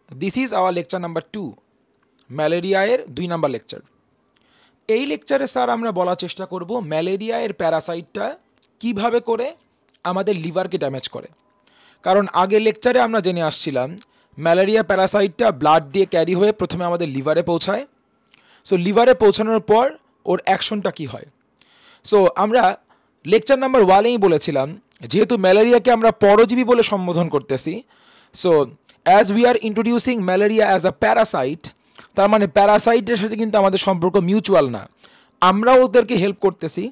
This is our lecture number 2, malaria এর 2 number lecture. এই লেকচারে স্যার আমরা বলার চেষ্টা করব ম্যালেরিয়া এর প্যারাসাইটটা কিভাবে করে আমাদের লিভারকে ড্যামেজ করে। কারণ আগের লেকচারে আমরা জেনে আসছিলাম ম্যালেরিয়া প্যারাসাইটটা ব্লাড দিয়ে ক্যারি হয়ে প্রথমে আমাদের লিভারে পৌঁছায়। সো লিভারে পৌঁছানোর পর ওর অ্যাকশনটা কী হয়। সো আমরা লেকচার নাম্বার 1-এই বলেছিলাম যেহেতু ম্যালেরিয়াকে আমরা পরজীবী বলে সম্বোধন করতেছি, so as we are introducing malaria as a Parasite, তার মানে প্যারাসাইটের সাথে কিন্তু আমাদের সম্পর্ক মিউচুয়াল না, আমরা ওদেরকে হেল্প করতেছি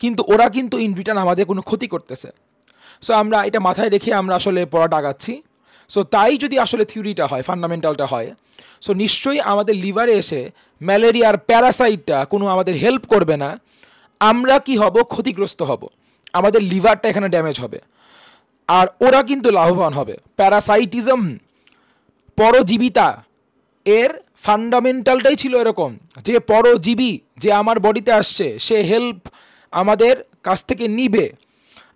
কিন্তু ওরা কিন্তু ইন রিটার্ন আমাদের কোনো ক্ষতি করতেছে। সো আমরা এটা মাথায় রেখে আমরা আসলে পড়াটা আগাচ্ছি। সো তাই যদি আসলে থিওরিটা হয়, ফান্ডামেন্টালটা হয়, সো নিশ্চয়ই আমাদের লিভারে এসে ম্যালেরিয়ার প্যারাসাইটটা কোনো আমাদের হেল্প করবে না, আমরা কি হব, ক্ষতিগ্রস্ত হব, আমাদের লিভারটা এখানে ড্যামেজ হবে, আর ওরা কিন্তু লাভবান হবে। প্যারাসাইটিজম, পরজীবিতা এর ফান্ডামেন্টালটাই ছিল এরকম যে পরজীবী যে আমার বডিতে আসছে সে হেল্প আমাদের কাছ থেকে নিবে,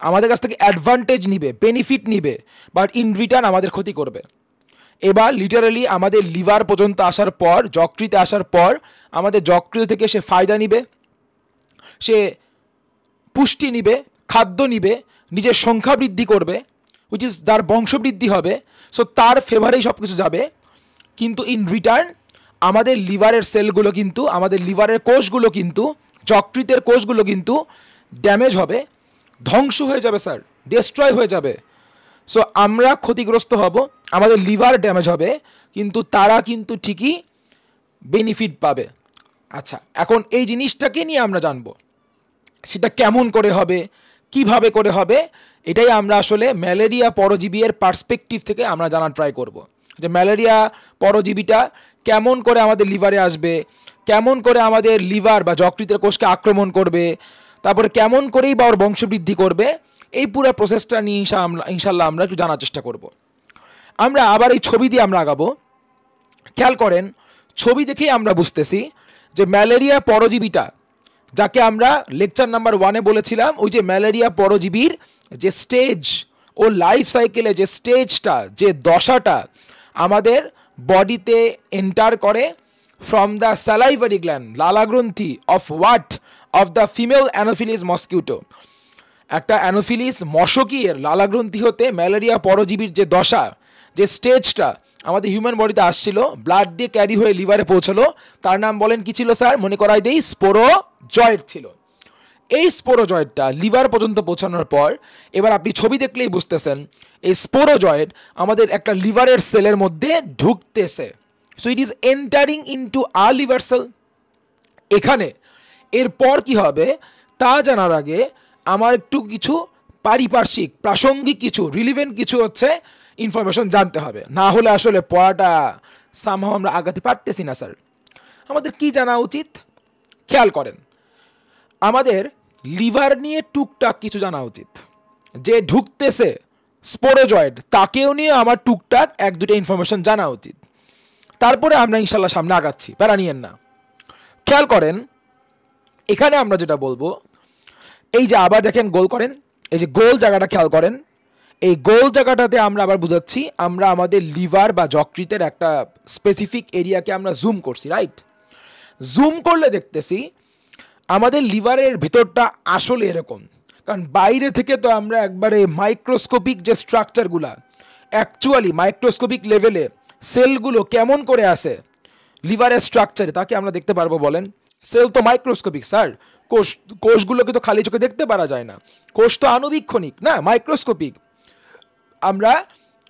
আমাদের কাছ থেকে অ্যাডভান্টেজ নিবে, বেনিফিট নিবে, বাট ইন রিটার্ন আমাদের ক্ষতি করবে। এবার লিটারালি আমাদের লিভার পর্যন্ত আসার পর, যকৃতে আসার পর আমাদের যকৃত থেকে সে ফায়দা নিবে, সে পুষ্টি নিবে, খাদ্য নিবে, নিজের সংখ্যা বৃদ্ধি করবে, উইচ ইজ তার বংশবৃদ্ধি হবে। সো তার ফেভারেই সব কিছু যাবে, কিন্তু ইন রিটার্ন আমাদের লিভারের সেলগুলো কিন্তু, আমাদের লিভারের কোষগুলো কিন্তু, যকৃতের কোষগুলো কিন্তু ড্যামেজ হবে, ধ্বংস হয়ে যাবে স্যার, ডিস্ট্রয় হয়ে যাবে। সো আমরা ক্ষতিগ্রস্ত হব, আমাদের লিভার ড্যামেজ হবে, কিন্তু তারা কিন্তু ঠিকই বেনিফিট পাবে। আচ্ছা, এখন এই জিনিসটাকে নিয়ে আমরা জানবো সেটা কেমন করে হবে, কিভাবে করে হবে, এটাই আমরা আসলে ম্যালেরিয়া পরজীবী এর পার্সপেক্টিভ থেকে আমরা জানার ট্রাই করব। যে ম্যালেরিয়া পরজীবীটা কেমন করে আমাদের লিভারে আসবে, কেমন করে আমাদের লিভার বা যকৃতের কোষকে আক্রমণ করবে, তারপরে কেমন করেই বা ওর বংশবৃদ্ধি করবে, এই পুরো প্রসেসটা নিয়ে ইনশাল্লাহ আমরা একটু জানার চেষ্টা করব। আমরা আবার এই ছবি দিয়ে আমরা আগাবো। খেয়াল করেন, ছবি দেখেই আমরা বুঝতেছি যে ম্যালেরিয়া পরজীবীটা, যাকে আমরা লেকচার নাম্বার 1-এ বলেছিলাম, ওই যে ম্যালেরিয়া পরজীবীর যে স্টেজ ও লাইফ সাইকেলে যে স্টেজটা, যে দশাটা আমাদের বডিতে এন্টার করে ফ্রম দ্য স্যালাইভারি গ্ল্যান্ড, লালাগ্রন্থি of what, of the female anopheles mosquito. একটা অ্যানোফিলিস মশকির লালাগ্রন্থি হতে ম্যালেরিয়া পরজীবীর যে দশা, যে স্টেজটা আমাদের হিউম্যান বডিতে আসছিল, ব্লাড দিয়ে ক্যারি হয়ে লিভারে পৌঁছলো, তার নাম বলেন কি ছিল স্যার? মনে করাই দেই, স্পোরোজয়েড ছিল। এই স্পোরোজয়েডটা লিভার পর্যন্ত পৌঁছানোর পর এবার আপনি ছবি দেখলেই বুঝতেছেন এই স্পোরোজয়েড আমাদের একটা লিভারের সেলের মধ্যে ঢুকতেছে। So it is entering into a liver cell. এখানে এরপর কি হবে তা জানার আগে আমার একটু কিছু পারিপার্শ্বিক, প্রাসঙ্গিক কিছু, রিলিভেন্ট কিছু হচ্ছে ইনফরমেশন জানতে হবে, না হলে আসলে পড়াটা সামহাও আমরা আগাতে পারতেছি না স্যার। আমাদের কি জানা উচিত? খেয়াল করেন, আমাদের লিভার নিয়ে টুকটাক কিছু জানা উচিত। যে ঢুকতেছে স্পোরোজয়েড, তাকেও নিয়ে আমার টুকটাক 1-2টা ইনফরমেশন জানা উচিত। তারপরে আমরা ইনশাল্লাহ সামনে আগাচ্ছি, প্যারা নিয়েন না। খেয়াল করেন, এখানে আমরা যেটা বলবো, এই যে আবার দেখেন গোল করেন, এই যে গোল জায়গাটা খেয়াল করেন, এই গোল জায়গাটাতে আমরা আবার বুঝাচ্ছি আমরা আমাদের লিভার বা যকৃতের একটা স্পেসিফিক এরিয়াকে আমরা জুম করছি, রাইট? জুম করলে দেখতেছি আমাদের লিভারের ভিতরটা আসলে এরকম, কারণ বাইরে থেকে তো আমরা একবারে মাইক্রোস্কোপিক যে স্ট্রাকচারগুলা, অ্যাকচুয়ালি মাইক্রোস্কোপিক লেভেলে সেলগুলো কেমন করে আসে লিভারের স্ট্রাকচারে তাকে আমরা দেখতে পারবো বলেন? সেল তো মাইক্রোস্কোপিক স্যার, কোষগুলোকে তো খালি চোখে দেখতে পারা যায় না, কোষ তো আণুবীক্ষণিক না, মাইক্রোস্কোপিক। আমরা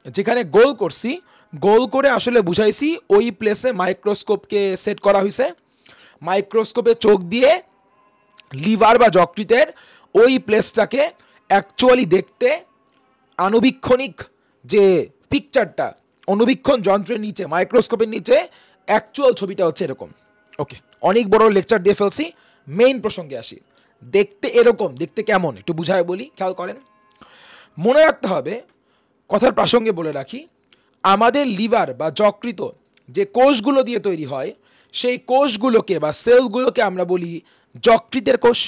যেখানে গোল করছি, গোল করে আসলে বুঝাইছি ওই প্লেসে মাইক্রোস্কোপকে সেট করা হয়েছে, মাইক্রোস্কোপে চোখ দিয়ে লিভার বা যকৃতের ওই প্লেসটাকে অ্যাকচুয়ালি দেখতে আণুবীক্ষণিক যে পিকচারটা, অনুবীক্ষণ যন্ত্রের নিচে, মাইক্রোস্কোপের নিচে অ্যাকচুয়াল ছবিটা হচ্ছে এরকম। ওকে, অনেক বড় লেকচার দিয়ে ফেলছি, মেইন প্রসঙ্গে আসি। দেখতে এরকম, দেখতে কেমন একটু বুঝায় বলি, খেয়াল করেন। মনে রাখতে হবে, কথার প্রসঙ্গে বলে রাখি, আমাদের লিভার বা যকৃত যে কোষগুলো দিয়ে তৈরি হয়, সেই কোষগুলোকে বা সেলগুলোকে আমরা বলি যকৃতের কোষ।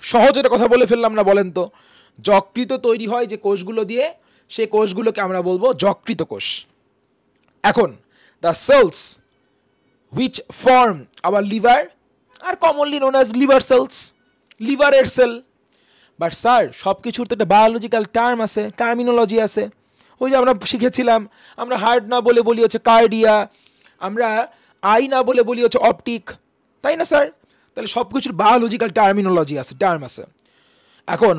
সহজের কথা বলে ফেললাম না বলেন তো? যকৃত তৈরি হয় যে কোষগুলো দিয়ে, সেই কোষগুলোকে আমরা বলবো যকৃত কোষ। এখন the cells which form our liver are commonly known as liver cells, লিভারের সেল। বাট স্যার সব কিছুর তো একটা বায়োলজিক্যাল টার্ম আছে, টার্মিনোলজি আছে। ওই যে আমরা শিখেছিলাম, আমরা হার্ট না বলে বলি হচ্ছে কার্ডিয়া, আমরা আই না বলে বলি হচ্ছে অপটিক, তাই না স্যার? তাহলে সব কিছুর বায়োলজিক্যাল টার্মিনোলজি আছে, টার্ম আছে। এখন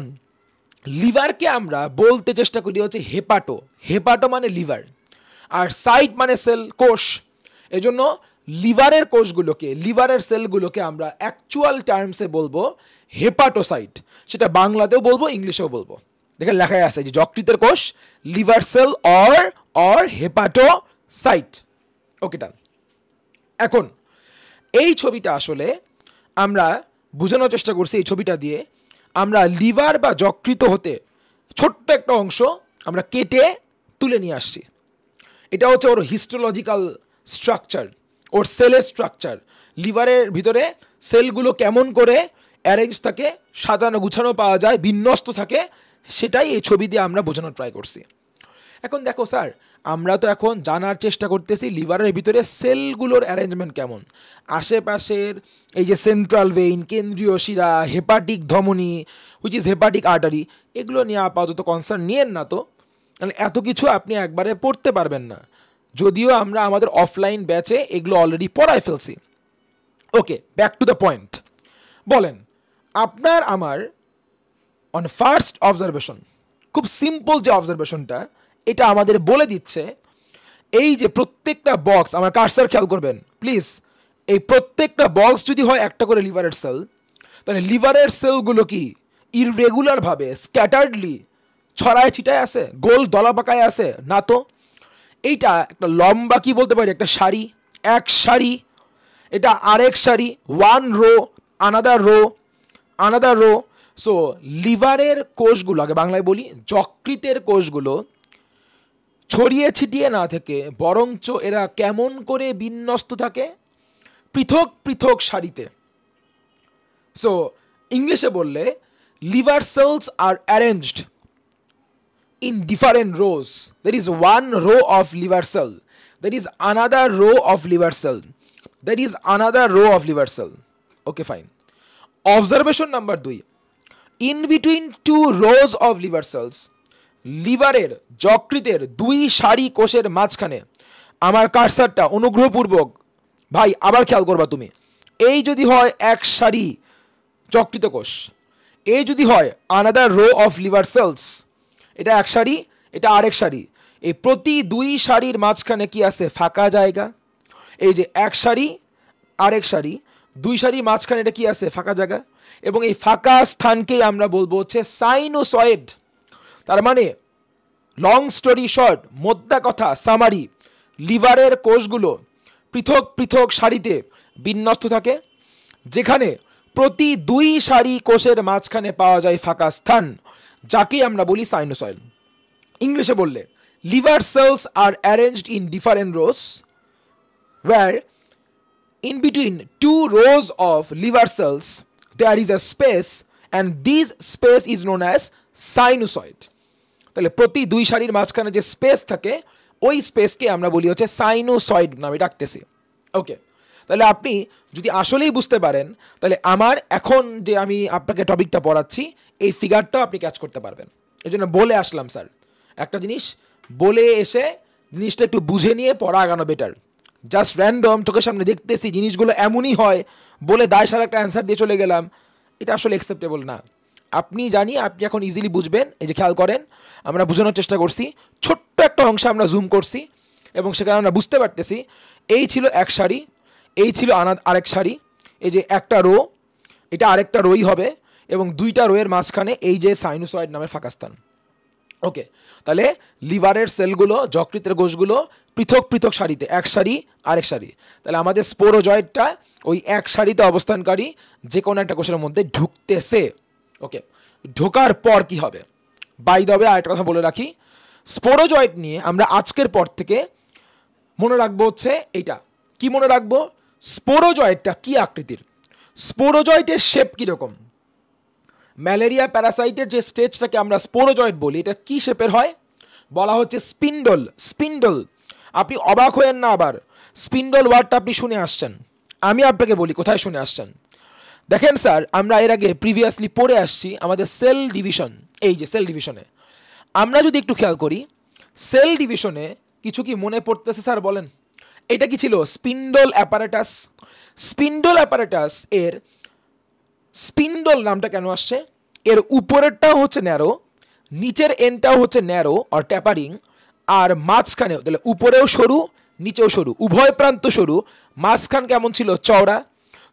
লিভারকে আমরা বলতে চেষ্টা করি হচ্ছে হেপাটো, হেপাটো মানে লিভার, আর সাইট মানে সেল, কোষ। এজন্য লিভারের কোষগুলোকে, লিভারের সেলগুলোকে আমরা অ্যাকচুয়াল টার্মসে বলবো হেপাটোসাইট। সেটা বাংলাতেও বলবো, ইংলিশেও বলবো। দেখে লেখাই আছে যে যকৃতের কোষ, লিভার সেল অর হেপাটোসাইট। ওকে ডান। এখন এই ছবিটা আসলে আমরা বোঝানোর চেষ্টা করছি, এই ছবিটা দিয়ে আমরা লিভার বা যকৃত হতে ছোট্ট একটা অংশ আমরা কেটে তুলে নিয়ে আসছি। এটা হচ্ছে ওর হিস্টোলজিক্যাল স্ট্রাকচার, ওর সেলের স্ট্রাকচার। লিভারের ভিতরে সেলগুলো কেমন করে অ্যারেঞ্জ থাকে, সাজানো গুছানো পাওয়া যায়, বিন্যস্ত থাকে, সেটাই এই ছবি দিয়ে আমরা বোঝানোর ট্রাই করছি। এখন দেখো স্যার, আমরা তো এখন জানার চেষ্টা করতেছি লিভারের ভিতরে সেলগুলোর অ্যারেঞ্জমেন্ট কেমন, আশেপাশের এই যে সেন্ট্রাল ভেইন, কেন্দ্রীয় শিরা, হেপাটিক ধমনী হুইচ ইজ হেপাটিক আর্টারি, এগুলো নিয়ে আপাতত কনসার্ন নিয়েন না। তো এত কিছু আপনি একবারে পড়তে পারবেন না, যদিও আমরা আমাদের অফলাইন ব্যাচে এগুলো অলরেডি পড়ায় ফেলছি। ওকে, ব্যাক টু দ্য পয়েন্ট। বলেন আপনার আমার অন ফার্স্ট অবজারভেশন, খুব সিম্পল যে অবজারভেশনটা, এটা আমাদের বলে দিচ্ছে এই যে প্রত্যেকটা বক্স, আমার কার্সার খেয়াল করবেন প্লিজ, এই প্রত্যেকটা বক্স যদি হয় একটা করে লিভারের সেল, তাহলে লিভারের সেলগুলো কি ইররেগুলারভাবে স্ক্যাটার্ডলি ছড়ায় ছিটায় আছে, গোল দলা পাকায় আছে না? তো এইটা একটা লম্বা কি বলতে পারি, একটা সারি, এক সারি, এটা আরেক সারি, one row, another row, another row. So লিভারের কোষগুলো, আগে বাংলায় বলি, যকৃতের কোষগুলো ছড়িয়ে ছিটিয়ে না থেকে বরঞ্চ এরা কেমন করে বিন্যস্ত থাকে, পৃথক পৃথক সারিতে। সো ইংলিশে বললে liver cells are arranged in different rows. There is one row of liver cell, there is another row of liver cell, there is another row of liver cell. Okay, fine. Observation number 2, in between two rows of liver cells, লিভারের যকৃতের দুই সারি কোষের মাঝখানে, আমার কার্সারটা অনুগ্রহপূর্বক ভাই আবার খেয়াল করবা তুমি, এই যদি হয় এক সারি যকৃত কোষ, এই যদি হয় another row of liver cells, এটা এক সারি, এটা আরেক সারি, এই প্রতি দুই সারির মাঝখানে কি আছে, ফাঁকা জায়গা। এই যে এক সারি আরেক সারি, দুই সারির মাঝখানে এটা কি আছে, ফাঁকা জায়গা। এবং এই ফাঁকা স্থানকেই আমরা বলবো হচ্ছে সাইনোসয়েড। তার মানে লং স্টোরি শর্ট, মোদ্দা কথা, সামারি, লিভারের কোষগুলো পৃথক পৃথক সারিতে বিন্যস্ত থাকে, যেখানে প্রতি দুই সারি কোষের মাঝখানে পাওয়া যায় ফাঁকা স্থান, যাকে আমরা বলি সাইনোসয়েড। ইংলিশে বললে liver cells are arranged in different rows, where in between two rows of liver cells there is a space, and this space is known as sinusoid. তাহলে প্রতি দুই সারির মাঝখানে যে স্পেস থাকে, ওই স্পেসকে আমরা বলি হচ্ছে সাইনোসয়েড নামে ডাকতেছি। ওকে, তাহলে আপনি যদি আসলেই বুঝতে পারেন, তাহলে আমার এখন যে আমি আপনাকে টপিকটা পড়াচ্ছি, এই ফিগারটাও আপনি ক্যাচ করতে পারবেন। এই জন্য বলে আসলাম স্যার, একটা জিনিস বলে এসে জিনিসটা একটু বুঝে নিয়ে পড়া আগানো বেটার। জাস্ট র্যান্ডম চোখের সামনে দেখতেছি জিনিসগুলো এমনই হয় বলে দায় সারা একটা অ্যান্সার দিয়ে চলে গেলাম, এটা আসলে অ্যাকসেপ্টেবল না। আপনি জানি আপনি এখন ইজিলি বুঝবেন। এই যে খেয়াল করেন, আমরা বোঝানোর চেষ্টা করছি, ছোট্ট একটা অংশ আমরা জুম করছি এবং সেখানে আমরা বুঝতে পারতেছি এই ছিল এক সারি, এই ছিল আরেক সারি, এই যে একটা রো, এটা আরেকটা রোই হবে, এবং দুইটা রোয়ের মাঝখানে এই যে সাইনোসয়েড নামের ফাঁকা স্থান। ওকে, তাহলে লিভারের সেলগুলো, যকৃতের কোষগুলো পৃথক পৃথক সারিতে, এক সারি আরেক সারি। তাহলে আমাদের স্পোরোজয়েডটা ওই এক সারিতে অবস্থানকারী যে কোনো একটা কোষের মধ্যে ঢুকতেছে। ওকে, ঢোকার পর কি হবে? বাই দ্য ওয়ে আরেকটা কথা বলে রাখি, স্পোরোজয়েড নিয়ে আমরা আজকের পর থেকে মনে রাখবো হচ্ছে এইটা। কি মনে রাখবো? স্পোরোজয়েডটা কি আকৃতির, স্পোরোজয়েডের শেপ কীরকম। ম্যালেরিয়া প্যারাসাইটের যে স্টেজটাকে আমরা স্পোরোজয়েড বলি, এটা কি শেপের হয়? বলা হচ্ছে স্পিন্ডল। স্পিন্ডল আপনি অবাক হয়েন না, আবার স্পিন্ডল ওয়ার্ডটা আপনি শুনে আসছেন, আমি আপনাকে বলি কোথায় শুনে আসছেন। দেখেন স্যার, আমরা এর আগে প্রিভিয়াসলি পড়ে আসছি আমাদের সেল ডিভিশন। এই যে সেল ডিভিশনে আমরা যদি একটু খেয়াল করি, সেল ডিভিশনে কিছু কি মনে পড়তেছে স্যার বলেন? এটা কি ছিল? Spindle apparatus. স্পিন্ডল অ্যাপারেটাস এর স্পিন্ডল নামটা কেন আসছে? এর উপরেরটাও হচ্ছে ন্যারো, নিচের এন্ডটাও হচ্ছে ন্যারো আর ট্যাপারিং, আর মাঝখানেও, তাহলে উপরেও সরু নিচেও সরু, উভয় প্রান্ত সরু, মাঝখান কেমন ছিল? চওড়া।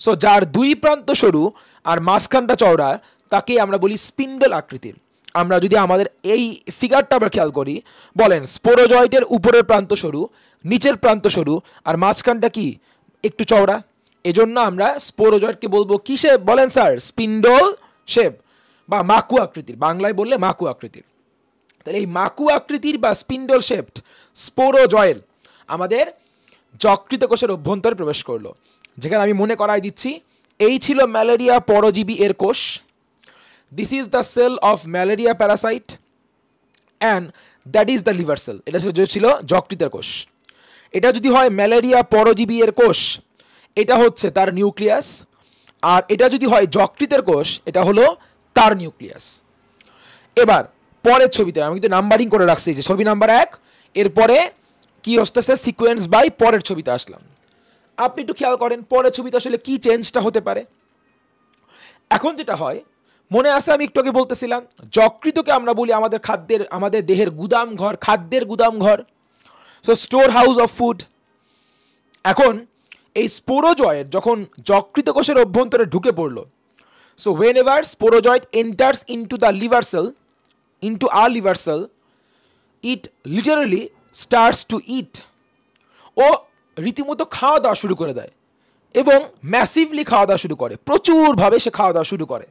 সো যার দুই প্রান্ত সরু আর মাঝখানটা চওড়া তাকে আমরা বলি স্পিন্ডল আকৃতির। আমরা যদি আমাদের এই ফিগারটা আমরা খেয়াল করি, বলেন স্পোরোজয়েটের উপরের প্রান্ত সরু, নিচের প্রান্ত সরু, আর মাঝখানটা কি একটু চওড়া। এজন্য আমরা স্পোরোজয়েটকে বলবো কি শেপ বলেন স্যার? স্পিন্ডল শেপ বা মাকু আকৃতির, বাংলায় বললে মাকু আকৃতির। তাহলে এই মাকু আকৃতির বা স্পিন্ডল শেপড স্পোরোজয়েল আমাদের যকৃত কোষের অভ্যন্তরে প্রবেশ করলো, যেখানে আমি মনে করাই দিচ্ছি এই ছিল ম্যালেরিয়া পরজীবী এর কোষ। This is the cell of malaria parasite and that is the liver cell. এটা ছিল যকৃতের কোষ। এটা যদি হয় ম্যালেরিয়া পরজীবী এর কোষ, এটা হচ্ছে তার নিউক্লিয়াস, আর এটা যদি হয় যকৃতের কোষ, এটা হলো তার নিউক্লিয়াস। এবার পরের ছবিতে আমি কিন্তু নাম্বারিং করে রাখছি, যে ছবি নাম্বার 1, এরপরে কি আসতেছে সিকোয়েন্স বাই পরের ছবিতে আসলাম। আপনি একটু খেয়াল করেন পরের ছবিতে আসলে কি চেঞ্জটা হতে পারে। এখন যেটা হয় মনে আছে, আমি একটু আগে বলতেছিলাম যকৃতকে আমরা বলি আমাদের খাদ্যের, আমাদের দেহের গুদাম ঘর, খাদ্যের গুদাম ঘর, so store house of food. এখন এই স্পোরোজয়েড যখন যকৃত কোষের অভ্যন্তরে ঢুকে পড়লো, so whenever sporozoite enters into the liver cell, into a liver cell, it literally starts to eat. ও রীতিমতো খাওয়া দাওয়া শুরু করে দেয় এবং ম্যাসিভলি খাওয়া দাওয়া শুরু করে, প্রচুরভাবে সে খাওয়া দাওয়া শুরু করে।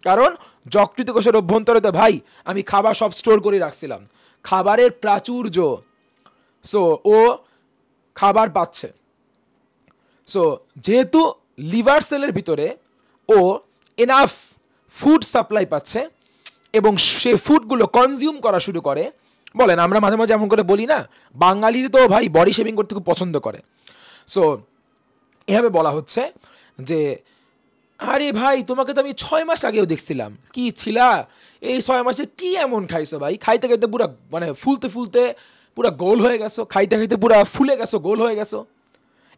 কারণ যকৃত কোষের অভ্যন্তরে তো ভাই আমি খাবার সব স্টোর করে রাখছিলাম, খাবারের প্রাচুর্য, সো ও খাবার পাচ্ছে। সো যেহেতু লিভার সেলের ভিতরে ও এনাফ ফুড সাপ্লাই পাচ্ছে এবং সে ফুডগুলো কনজিউম করা শুরু করে, বলেন আমরা মাঝে মাঝে এমন করে বলি না, বাঙালির তো ভাই বডি শেভিং করতে খুব পছন্দ করে। সো এভাবে বলা হচ্ছে যে আরে ভাই তোমাকে তো আমি 6 মাস আগেও দেখছিলাম, কি ছিলা এই 6 মাসে কি এমন খাইছো ভাই? খাইতে খাইতে পুরা মানে ফুলতে ফুলতে পুরা গোল হয়ে গেছো, খাইতে খাইতে পুরা ফুলে গেছো, গোল হয়ে গেছো।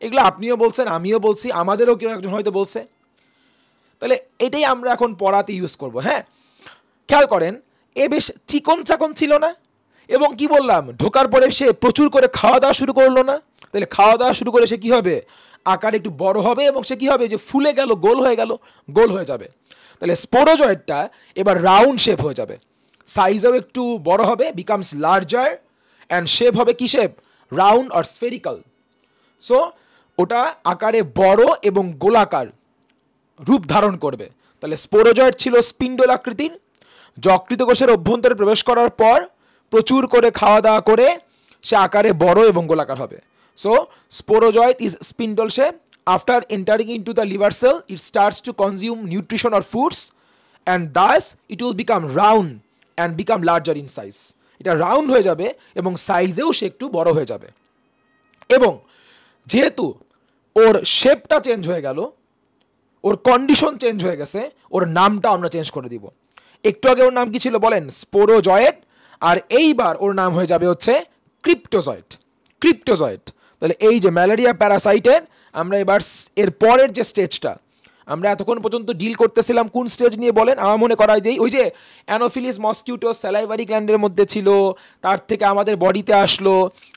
এগুলো আপনিও বলছেন, আমিও বলছি, আমাদেরও কেউ একজন হয়তো বলছে। তাহলে এটাই আমরা এখন পড়াতে ইউজ করব। হ্যাঁ, খেয়াল করেন এ বেশ চিকন চাকন ছিল না, এবং কি বললাম ঢোকার পরে সে প্রচুর করে খাওয়া দাওয়া শুরু করলো না। তাহলে খাওয়া দাওয়া শুরু করে সে কী হবে? আকার একটু বড় হবে এবং সে কী হবে? যে ফুলে গেল, গোল হয়ে গেল, গোল হয়ে যাবে। তাহলে স্পোরোজয়েডটা এবার রাউন্ড শেপ হয়ে যাবে, সাইজেও একটু বড় হবে, বিকামস লার্জার, অ্যান্ড শেপ হবে কি শেপ? রাউন্ড আর স্ফেরিক্যাল। সো ওটা আকারে বড় এবং গোলাকার রূপ ধারণ করবে। তাহলে স্পোরোজয়েড ছিল স্পিন্ডল আকৃতির, যকৃত কোষের অভ্যন্তরে প্রবেশ করার পর প্রচুর করে খাওয়া দাওয়া করে সে আকারে বড় এবং গোলাকার হবে। So sporozoite is spindle shape. After entering into the liver cell it starts to consume nutrition or foods and thus it will become round and become larger in size. এটা রাউন্ড হয়ে যাবে এবং সাইজেও সে একটু বড় হয়ে যাবে। এবং যেহেতু ওর শেপটা চেঞ্জ হয়ে গেল, ওর কন্ডিশন চেঞ্জ হয়ে গেছে, ওর নামটা আমরা চেঞ্জ করে দিব। একটু আগে ওর নাম কি ছিল বলেন? স্পোরোজয়েড। আর এইবার ওর নাম হয়ে যাবে হচ্ছে ক্রিপ্টোজয়েড। ক্রিপ্টোজয়েড। তাহলে এই যে ম্যালেরিয়া প্যারাসাইটের আমরা এবার এর পরের যে স্টেজটা আমরা এতক্ষণ পর্যন্ত ডিল করতেছিলাম, কোন স্টেজ নিয়ে বলেন? আমার মনে করাই দিই, ওই যে অ্যানোফিলিস মসকিউটো স্যালাইভারি গ্ল্যান্ডের মধ্যে ছিল, তার থেকে আমাদের বডিতে আসলো,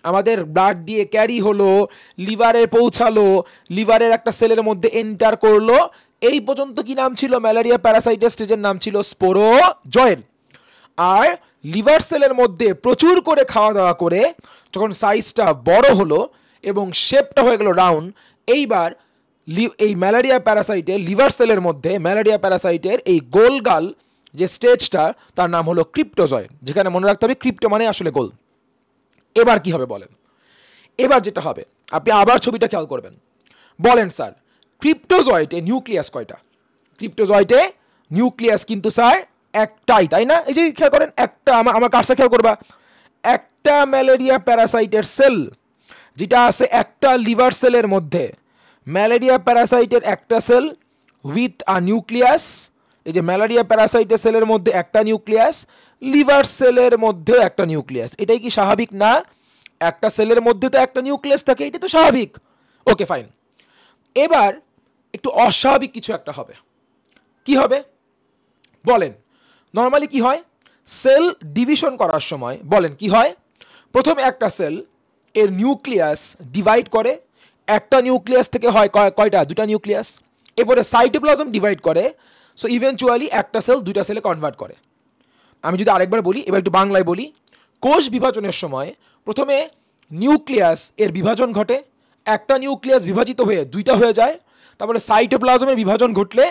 আমাদের ব্লাড দিয়ে ক্যারি হলো, লিভারে পৌঁছালো, লিভারের একটা সেলের মধ্যে এন্টার করলো। এই পর্যন্ত কি নাম ছিল? ম্যালেরিয়া প্যারাসাইটের স্টেজের নাম ছিল স্পোরোজয়েড। আর লিভার সেলের মধ্যে প্রচুর করে খাওয়া দাওয়া করে যখন সাইজটা বড় হলো এবং শেপটা হয়ে গেল রাউন্ড, এইবার এই ম্যালেরিয়া প্যারাসাইটের লিভার সেলের মধ্যে ম্যালেরিয়া প্যারাসাইটের এই গোলগাল যে স্টেজটা তার নাম হলো ক্রিপ্টোজয়েড, যেখানে মনে রাখতে হবে ক্রিপ্টো মানে আসলে গোল। এবার কি হবে বলেন? এবার যেটা হবে, আপনি আবার ছবিটা খেয়াল করবেন, বলেন স্যার ক্রিপ্টোজয়েডে নিউক্লিয়াস কয়টা? ক্রিপ্টোজয়েডে নিউক্লিয়াস কিন্তু স্যার একটাই, তাই না? এই যে খেয়াল করেন, একটা, আমার কাছে খেয়াল করবা, একটা ম্যালেরিয়া প্যারাসাইটের সেল যেটা আছে একটা লিভার সেলের মধ্যে, ম্যালেরিয়া প্যারাসাইটের একটা সেল উইথ আ নিউক্লিয়াস, এই যে ম্যালেরিয়া প্যারাসাইটের সেলের মধ্যে একটা নিউক্লিয়াস, লিভার সেলের মধ্যেও একটা নিউক্লিয়াস, এটাই কি স্বাভাবিক না? একটা সেলের মধ্যে তো একটা নিউক্লিয়াস থাকে, এটা তো স্বাভাবিক। ওকে ফাইন, এবার একটু অস্বাভাবিক কিছু একটা হবে। কি হবে বলেন? নর্মালি কি হয়, সেল ডিভিশন করার সময় বলেন কি হয়, প্রথমে একটা সেল এর নিউক্লিয়াস ডিভাইড করে, একটা নিউক্লিয়াস থেকে হয় কয়টা, দুটা নিউক্লিয়াস, এরপরে সাইটোপ্লাজম ডিভাইড করে, সো ইভেনচুয়ালি একটা সেল দুইটা সেলে কনভার্ট করে। আমি যদি আরেকবার বলি, এবার একটু বাংলায় বলি, কোষ বিভাজনের সময় প্রথমে নিউক্লিয়াস এর বিভাজন ঘটে, একটা নিউক্লিয়াস বিভাজিত হয়ে দুইটা হয়ে যায়, তারপরে সাইটোপ্লাজমের বিভাজন ঘটলে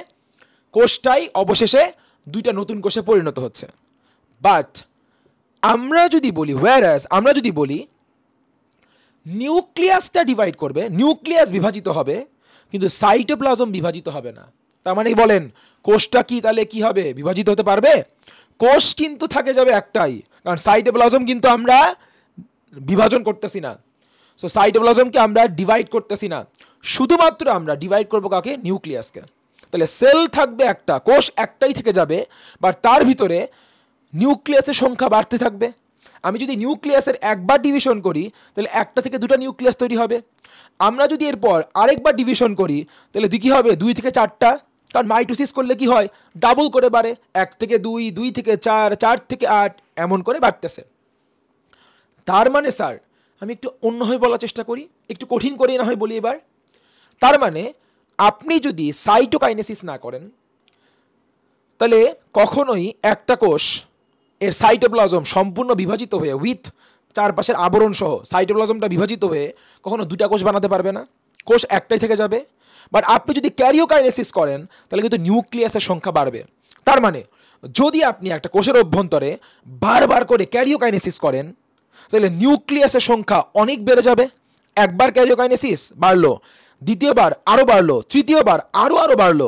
কোষটাই অবশেষে দুইটা নতুন কোষে পরিণত হচ্ছে। বাট আমরা যদি বলি, whereas আমরা যদি বলি নিউক্লিয়াসটা ডিভাইড করবে, নিউক্লিয়াস বিভাজিত হবে, কিন্তু সাইটোপ্লাজম বিভাজিত হবে না, তার মানে বলেন কোষটা কি তাহলে কি হবে, বিভাজিত হতে পারবে? কোষ কিন্তু থাকে যাবে একটাই, কারণ সাইটোপ্লাজম কিন্তু আমরা বিভাজন করতেছি না, সো সাইটোপ্লাজমকে আমরা ডিভাইড করতেছি না, শুধুমাত্র আমরা ডিভাইড করবো কাকে, নিউক্লিয়াসকে। তাহলে সেল থাকবে একটা, কোষ একটাই থেকে যাবে, বাট তার ভিতরে নিউক্লিয়াসের সংখ্যা বাড়তে থাকবে। আমি যদি নিউক্লিয়াসের একবার ডিভিশন করি তাহলে একটা থেকে দুটা নিউক্লিয়াস তৈরি হবে, আমরা যদি এরপর আরেকবার ডিভিশন করি তাহলে কী হবে, 2 থেকে 4টা, কারণ মাইটোসিস করলে কি হয়, ডাবল করে বাড়ে, 1 থেকে 2, 2 থেকে 4, 4 থেকে 8, এমন করে বাড়তেছে। তার মানে স্যার, আমি একটু অন্যভাবে বলার চেষ্টা করি, একটু কঠিন করে না হয় বলি এবার। তার মানে আপনি যদি সাইটোকাইনেসিস না করেন তাহলে কখনোই একটা কোষ এর সাইটোপ্লাজম সম্পূর্ণ বিভাজিত হয়ে উইথ চারপাশের আবরণ সহ সাইটোপ্লাজমটা বিভাজিত হয়ে কখনো দুটা কোষ বানাতে পারবে না, কোষ একটাই থেকে যাবে। বাট আপনি যদি ক্যারিওকাইনেসিস করেন তাহলে কিন্তু নিউক্লিয়াসের সংখ্যা বাড়বে। তার মানে যদি আপনি একটা কোষের অভ্যন্তরে বারবার করে ক্যারিওকাইনেসিস করেন তাহলে নিউক্লিয়াসের সংখ্যা অনেক বেড়ে যাবে। একবার ক্যারিওকাইনেসিস বাড়লো, দ্বিতীয়বার আরও বাড়লো, তৃতীয়বার আরও বাড়লো,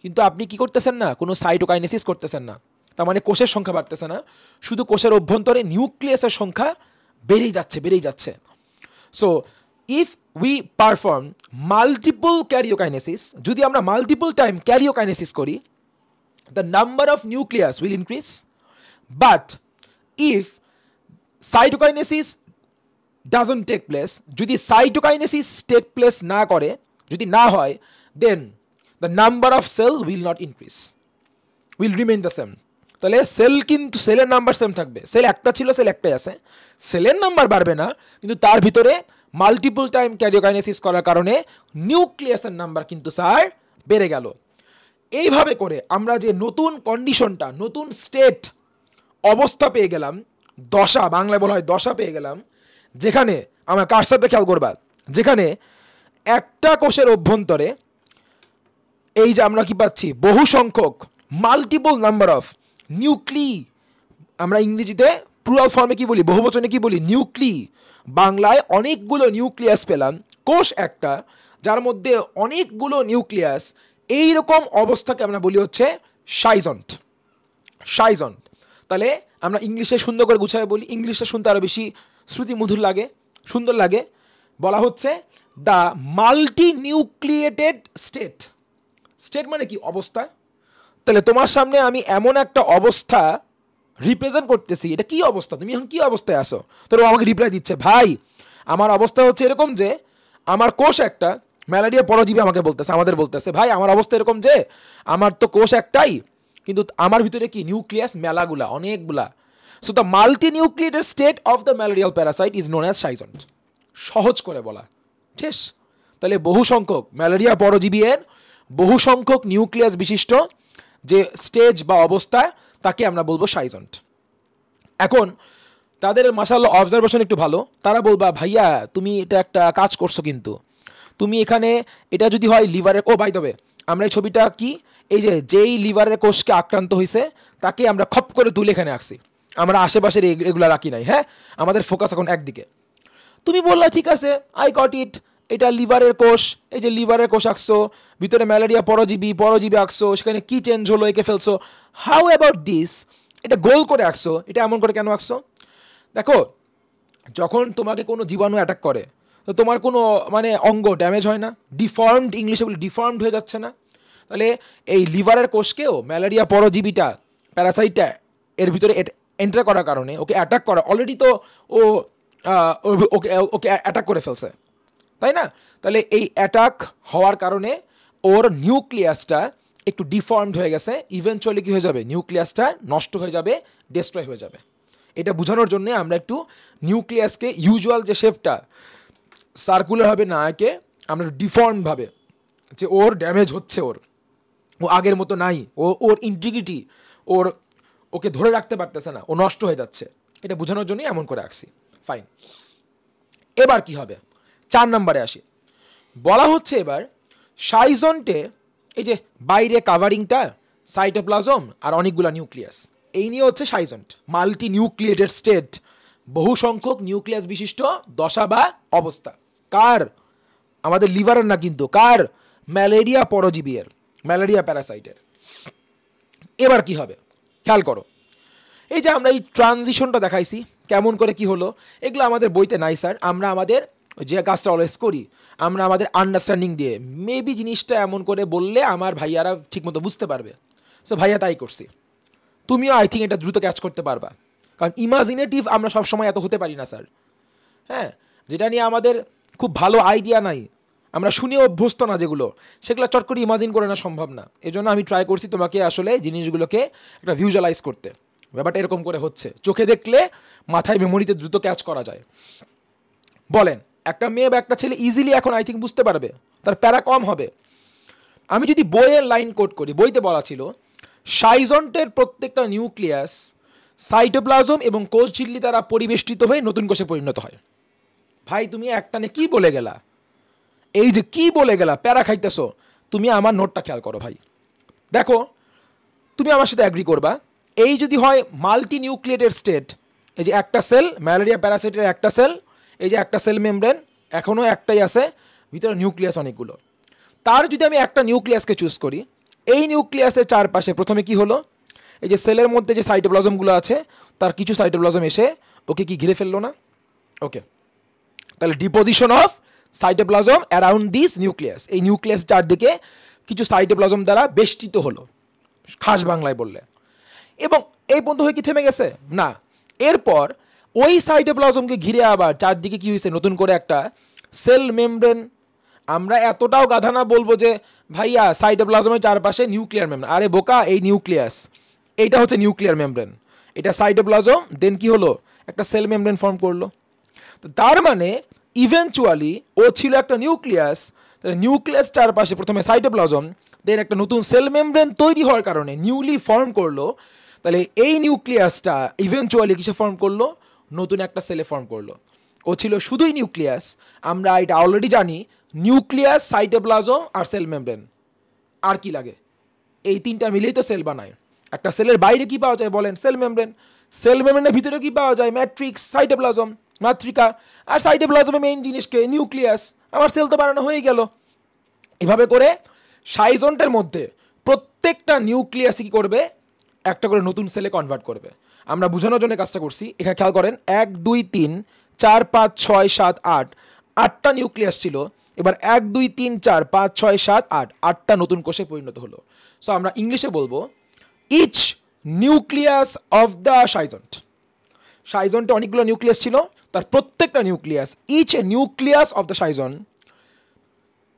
কিন্তু আপনি কি করতেছেন না, কোনো সাইটোকাইনেসিস করতেছেন না, তার মানে কোষের সংখ্যা বাড়তেছে না, শুধু কোষের অভ্যন্তরে নিউক্লিয়াসের সংখ্যা বেড়েই যাচ্ছে। So if we perform multiple karyokinesis, যদি আমরা মাল্টিপল টাইম ক্যারিওকাইনেসিস করি, the number of nucleus will increase, but if cytokinesis doesn't take place, যদি cytokinesis take place না করে, যদি না হয়, then the number of cell will not increase, will remain the same। তাহলে সেল কিন্তু সেলের নাম্বার সেম থাকবে, সেল একটা ছিল, সেল একটাই আছে, সেলের নাম্বার বাড়বে না, কিন্তু তার ভিতরে মাল্টিপল টাইম ক্যারিওকাইনেসিস করার কারণে নিউক্লিয়াসের নাম্বার কিন্তু স্যার বেড়ে গেল। এইভাবে করে আমরা যে নতুন কন্ডিশনটা, নতুন স্টেট অবস্থা পেয়ে গেলাম, দশা, বাংলায় বলা হয় দশা পেয়ে গেলাম, যেখানে আমরা কারসারটা খেয়াল করবা, যেখানে একটা কোষের অভ্যন্তরে এই যে আমরা কি পাচ্ছি, বহু সংখ্যক মাল্টিপল নাম্বার অফ নিউক্লি, আমরা ইংরেজিতে প্লুরাল ফর্মে কি বলি, বহুবচনে কি বলি, নিউক্লি, বাংলায় অনেকগুলো নিউক্লিয়াস পেলাম, কোষ একটা যার মধ্যে অনেকগুলো নিউক্লিয়াস, এইরকম অবস্থাকে আমরা বলি হচ্ছে সাইজন্ট। তাহলে আমরা ইংলিশে সুন্দর করে গুছায় বলি, ইংলিশটা শুনতে আরও বেশি শ্রুতিমধুর লাগে, সুন্দর লাগে, বলা হচ্ছে the multi nucleated state. State মানে কি, অবস্থা। তাহলে তোমার সামনে আমি এমন একটা অবস্থা রিপ্রেজেন্ট করতেছি, এটা কি অবস্থা, তুমি এখন কি অবস্থায় আসো, তোর আমাকে রিপ্লাই দিচ্ছে, ভাই আমার অবস্থা হচ্ছে এরকম যে আমার কোষ একটা, ম্যালেরিয়া পরজীবী আমাকে বলতেছে, আমাদের বলতেছে, ভাই আমার অবস্থা এরকম যে আমার তো কোষ একটাই, কিন্তু আমার ভিতরে কি নিউক্লিয়াস মেলাগুলা, অনেকগুলা। So the multi nucleated state of the malarial parasite is known as schizont. সহজ করে বলা ঠিক। তাহলে বহু সংখ্যক ম্যালেরিয়া পরজীবী এর বহু সংখ্যক নিউক্লিয়াস বিশিষ্ট যে স্টেজ বা অবস্থা, তাকে আমরা বলবো সাইজন্ট। এখন তাদের মাশাআল্লাহ অবজারভেশন একটু ভালো, তারা বলবা ভাইয়া তুমি এটা একটা কাজ করছো, কিন্তু তুমি এখানে এটা যদি হয় লিভারের, ও বাই দ্য ওয়ে আমরা এই ছবিটা কি, এই যে যেই লিভারের কোষকে আক্রান্ত হয়েছে তাকে আমরা খপ করে তুলে এখানে আঁকছি, আমরা আশেপাশের এগুলো রাখি নাই, হ্যাঁ, আমাদের ফোকাস এখন একদিকে। তুমি বললা ঠিক আছে, আই গট ইট, এটা লিভারের কোষ, এই যে লিভারের কোষ আঁকছো, ভিতরে ম্যালেরিয়া পরজীবী আঁকছো, সেখানে কি চেঞ্জ হলো, এঁকে ফেলছো, হাউ অ্যাবাউট দিস, এটা গোল করে আঁকছো, এটা এমন করে কেন আঁকছো? দেখো, যখন তোমাকে কোনো জীবাণু অ্যাটাক করে, তো তোমার কোনো মানে অঙ্গ ড্যামেজ হয় না, ডিফর্মড, ইংলিশে বলি ডিফর্মড হয়ে যাচ্ছে না। তাহলে এই লিভারের কোষকেও ম্যালেরিয়া পরজীবীটা, প্যারাসাইটটা এর ভিতরে এন্টার করার কারণে, ওকে অ্যাটাক করা, অলরেডি তো ও ওকে ওকে অ্যাটাক করে ফেলছে, তাই না? তাহলে এই অ্যাটাক হওয়ার কারণে ওর নিউক্লিয়াসটা একটু ডিফর্মড হয়ে গেছে, ইভেনচুয়ালি কী হয়ে যাবে, নিউক্লিয়াসটা নষ্ট হয়ে যাবে, ডেস্ট্রয় হয়ে যাবে। এটা বোঝানোর জন্য আমরা একটু নিউক্লিয়াসকে ইউজুয়াল যে শেপটা সার্কুলার হবে না একে, আমরা ডিফর্মভাবে, যে ওর ড্যামেজ হচ্ছে, ও আগের মতো নাই, ওর ইন্টিগ্রিটি, ওকে ধরে রাখতে পারতেছে না, ও নষ্ট হয়ে যাচ্ছে, এটা বোঝানোর জন্যই এমন করে রাখছি। ফাইন, এবার কি হবে, 4 নম্বরে আসি। বলা হচ্ছে এবার সাইজন্টে এই যে বাইরে কাভারিংটা সাইটোপ্লাজম আর অনেকগুলা নিউক্লিয়াস, এই নিয়ে হচ্ছে সাইজন্ট, মাল্টি নিউক্লিয়েটেড স্টেট, বহু সংখ্যক নিউক্লিয়াস বিশিষ্ট দশা বা অবস্থা। কার? আমাদের লিভারের না কিন্তু, কার? Malaria পরজীবীর, malaria প্যারাসাইটের। এবার কি হবে খেয়াল করো, এই যে আমরা এই ট্রানজিশনটা দেখাইছি কেমন করে কি হলো, এগুলো আমাদের বইতে নাই স্যার, আমরা আমাদের যে কাজটা অলওয়েজ করি, আমরা আমাদের আন্ডারস্ট্যান্ডিং দিয়ে, মেবি জিনিসটা এমন করে বললে আমার ভাইয়ারা ঠিকমতো বুঝতে পারবে, সো ভাইয়া তাই করছি। তুমিও আই থিঙ্ক এটা দ্রুত ক্যাচ করতে পারবা, কারণ ইমাজিনেটিভ আমরা সবসময় এত হতে পারি না স্যার। হ্যাঁ, যেটা নিয়ে আমাদের খুব ভালো আইডিয়া নাই, আমরা শুনে অভ্যস্ত না যেগুলো, সেগুলো চট করে ইমাজিন করে না সম্ভব না। এই জন্য আমি ট্রাই করছি তোমাকে আসলে জিনিসগুলোকে একটা ভিজুয়ালাইজ করতে। ব্যাপারটা এরকম করে হচ্ছে, চোখে দেখলে মাথায় মেমোরিতে দ্রুত ক্যাচ করা যায়। বলেন, একটা মেয়ে বা একটা ছেলে ইজিলি এখন আই থিঙ্ক বুঝতে পারবে, তার প্যারা কম হবে। আমি যদি বইয়ের লাইন কোড করি, বইতে বলা ছিল সাইজন্টের প্রত্যেকটা নিউক্লিয়াস সাইটোপ্লাজম এবং কোষ ঝিল্লি দ্বারা পরিবেষ্টিত হয়ে নতুন কোষে পরিণত হয়। ভাই তুমি একটানে কি বলে গেলা, এই যে কি বলে গেলা, প্যারা খাইতেছো। তুমি আমার নোটটা খেয়াল করো ভাই, দেখো তুমি আমার সাথে অ্যাগ্রি করবা, এই যদি হয় মাল্টি নিউক্লিয়েটেড স্টেট, এই যে একটা সেল, ম্যালেরিয়া প্যারাসাইটের একটা সেল, এই যে একটা সেল মেমব্রেন এখনও একটাই আছে, ভিতরে নিউক্লিয়াস অনেকগুলো, তার যদি আমি একটা নিউক্লিয়াসকে চুজ করি, এই নিউক্লিয়াসের চারপাশে প্রথমে কি হলো, এই যে সেলের মধ্যে যে সাইটোপ্লাজমগুলো আছে তার কিছু সাইটোপ্লাজম এসে ওকে কি ঘিরে ফেললো না? ওকে, তাহলে deposition of cytoplasm around this nucleus, এই নিউক্লিয়াস চারদিকে কিছু সাইটোপ্লাজম দ্বারা বেষ্টিত হলো, খাস বাংলায় বললে। এবং এই পর্যন্ত হয়ে কি থেমে গেছে? না, এরপর ওই সাইটোপ্লাজমকে ঘিরে আবার চারদিকে কি হয়েছে, নতুন করে একটা সেল মেমব্রেন। আমরা এতটাও গাধা না বলবো যে ভাইয়া সাইটোপ্লাজমের চারপাশে নিউক্লিয়ার মেমব্রেন, আরে বোকা, এই নিউক্লিয়াস, এইটা হচ্ছে নিউক্লিয়ার মেমব্রেন, এটা সাইটোপ্লাজম, দেন কি হলো, একটা সেল মেমব্রেন ফর্ম করলো। তো তার মানে ইভেনচুয়ালি ও ছিল একটা নিউক্লিয়াস, তাহলে নিউক্লিয়াস চারপাশে প্রথমে সাইটোপ্লাজম, দেন একটা নতুন সেল মেমব্রেন তৈরি হওয়ার কারণে নিউলি ফর্ম করলো। তাহলে এই নিউক্লিয়াসটা ইভেনচুয়ালি কিসে ফর্ম করলো, নতুন একটা সেলে ফর্ম করলো। ও ছিল শুধুই নিউক্লিয়াস, আমরা এটা অলরেডি জানি, নিউক্লিয়াস, সাইটোপ্লাজম আর সেল মেমব্রেন, আর কি লাগে? এই তিনটা মিলেই তো সেল বানায়। একটা সেলের বাইরে কি পাওয়া যায় বলেন? Cell membrane. সেল মেমব্রেনের ভিতরে কি পাওয়া যায়? ম্যাট্রিক্স, সাইটোপ্লাজম, মাতৃকা, আর সাইটোপ্লাজমের মেইন জিনিসকে নিউক্লিয়াস, আমার সেল তো বানানো হয়ে গেল। এভাবে করে সাইজন্টের মধ্যে প্রত্যেকটা নিউক্লিয়াস কি করবে, একটা করে নতুন সেলে কনভার্ট করবে। আমরা বোঝানোর জন্য কাজটা করছি, এখানে খেয়াল করেন 1 2 3 4 5 6 7 8, 8টা নিউক্লিয়াস ছিল, এবার 1 2 3 4 5 6 7 8, 8টা নতুন কোষে পরিণত হলো। সো আমরা ইংলিশে বলবো each nucleus of the schizont, সাইজন্টে অনেকগুলো নিউক্লিয়াস ছিল, তার প্রত্যেকটা nucleus, each nucleus of the সাইজন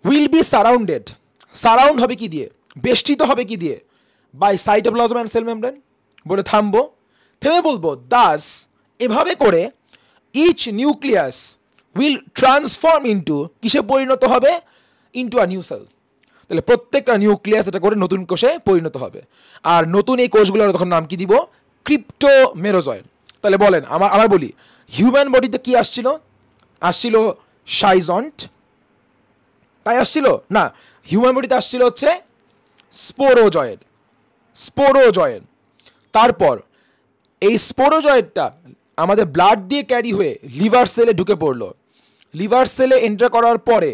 উইল বি সারাউন্ডেড, সারাউন্ড হবে কি দিয়ে, বেষ্টিত হবে কি দিয়ে, by cytoplasm and cell membrane. বলে থামবো, থেমে বলবো দাস, এভাবে করে each nucleus will transform into, কিসে পরিণত হবে, ইন্টু আ নিউ সেল। তাহলে প্রত্যেকটা নিউক্লিয়াস এটা করে নতুন কোষে পরিণত হবে, আর নতুন এই কোষগুলোর তখন নাম কি দিব, ক্রিপ্টোমেরোজয়েড। তাহলে বলেন, আমার বলি, হিউম্যান বডিতে কি আসছিল, আসছিল সাইজন্ট, তাই আসছিল না, হিউম্যান বডিতে আসছিল হচ্ছে স্পোরোজয়েড, স্পোরোজয়েড। তারপর এই স্পোরোজয়েডটা আমাদের ব্লাড দিয়ে ক্যারি হয়ে লিভার সেলে ঢুকে পড়লো, লিভার সেলে এন্টার করার পরে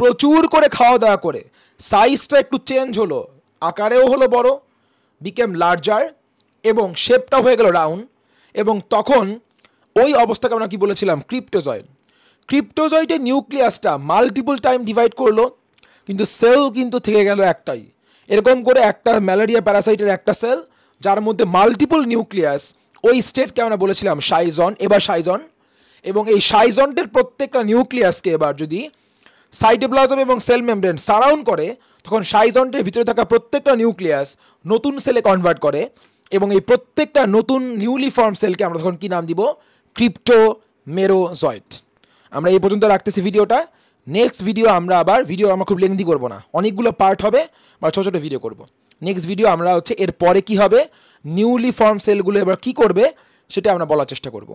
প্রচুর করে খাওয়া দাওয়া করে সাইজটা একটু চেঞ্জ হলো, আকারেও হলো বড়, বিকেম লার্জার, এবং শেপটাও হয়ে গেল রাউন্ড, এবং তখন ওই অবস্থাকে আমরা কি বলেছিলাম, ক্রিপ্টোজয়েড। ক্রিপ্টোজয়েডের নিউক্লিয়াসটা মাল্টিপল টাইম ডিভাইড করলো, কিন্তু সেল কিন্তু থেকে গেল একটাই। এরকম করে একটা ম্যালেরিয়া প্যারাসাইটের একটা সেল যার মধ্যে মাল্টিপল নিউক্লিয়াস, ওই স্টেটকে আমরা বলেছিলাম সাইজন। এবার সাইজন, এবং এই সাইজনটের প্রত্যেকটা নিউক্লিয়াসকে এবার যদি সাইটোপ্লাজম এবং সেল মেমব্রেন সারাউন্ড করে, তখন সাইজন্টের ভিতরে থাকা প্রত্যেকটা নিউক্লিয়াস নতুন সেলে কনভার্ট করে, এবং এই প্রত্যেকটা নতুন নিউলি ফর্ম সেলকে আমরা তখন কী নাম দিব? ক্রিপ্টোমেরোজয়েড। আমরা এই পর্যন্ত রাখতেছি ভিডিওটা। নেক্সট ভিডিও আমরা আমরা খুব লেন্দি করবো না, অনেকগুলো পার্ট হবে বা ছোটো ছোটো ভিডিও করব। নেক্সট ভিডিও আমরা হচ্ছে এর পরে কী হবে, নিউলি ফর্ম সেলগুলো এবার কী করবে সেটা আমরা বলার চেষ্টা করব।